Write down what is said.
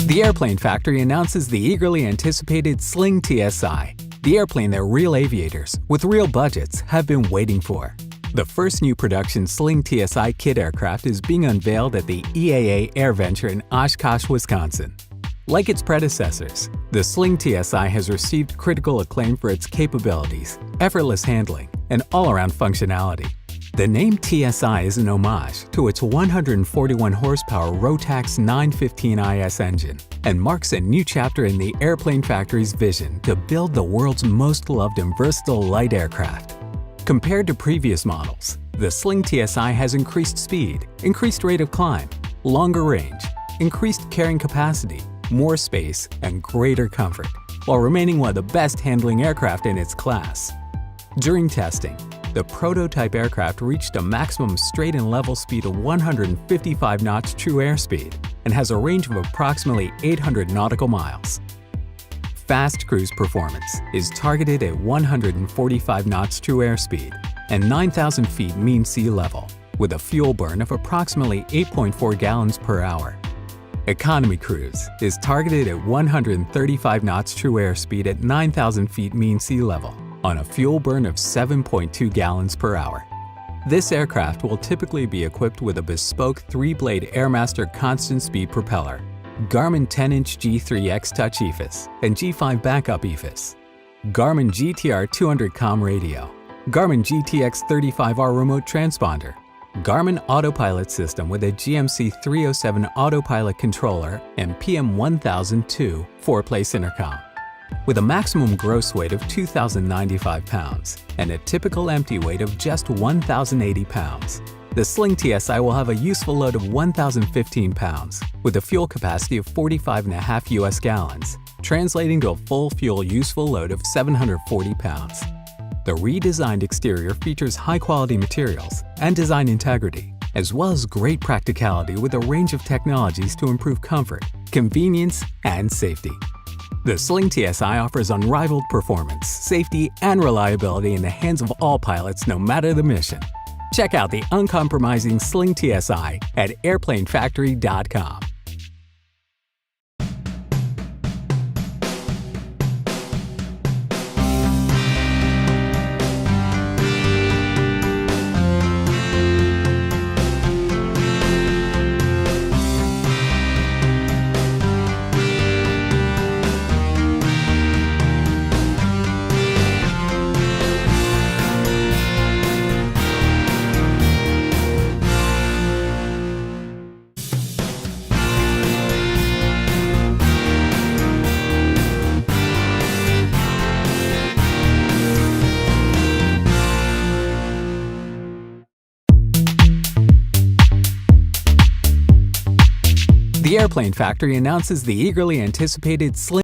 The Airplane Factory announces the eagerly anticipated Sling TSI, the airplane that real aviators, with real budgets, have been waiting for. The first new production Sling TSI kit aircraft is being unveiled at the EAA AirVenture in Oshkosh, Wisconsin. Like its predecessors, the Sling TSI has received critical acclaim for its capabilities, effortless handling, and all-around functionality. The name TSI is an homage to its 141 horsepower Rotax 915IS engine and marks a new chapter in the Airplane Factory's vision to build the world's most loved and versatile light aircraft. Compared to previous models, the Sling TSI has increased speed, increased rate of climb, longer range, increased carrying capacity, more space, and greater comfort, while remaining one of the best handling aircraft in its class. During testing, the prototype aircraft reached a maximum straight and level speed of 155 knots true airspeed and has a range of approximately 800 nautical miles. Fast cruise performance is targeted at 145 knots true airspeed and 9,000 feet mean sea level, with a fuel burn of approximately 8.4 gallons per hour. Economy cruise is targeted at 135 knots true airspeed at 9,000 feet mean sea level on a fuel burn of 7.2 gallons per hour. This aircraft will typically be equipped with a bespoke 3-blade Airmaster constant speed propeller, Garmin 10-inch G3X Touch EFIS and G5 backup EFIS, Garmin GTR 200 radio, Garmin GTX 35R remote transponder, Garmin Autopilot system with a GMC 307 autopilot controller and PM1002 4-place intercom. With a maximum gross weight of 2,095 pounds and a typical empty weight of just 1,080 pounds, the Sling TSI will have a useful load of 1,015 pounds with a fuel capacity of 45.5 US gallons, translating to a full fuel useful load of 740 pounds. The redesigned exterior features high-quality materials and design integrity, as well as great practicality with a range of technologies to improve comfort, convenience, and safety. The Sling TSI offers unrivaled performance, safety, and reliability in the hands of all pilots no matter the mission. Check out the uncompromising Sling TSI at airplanefactory.com. The Airplane Factory announces the eagerly anticipated Sling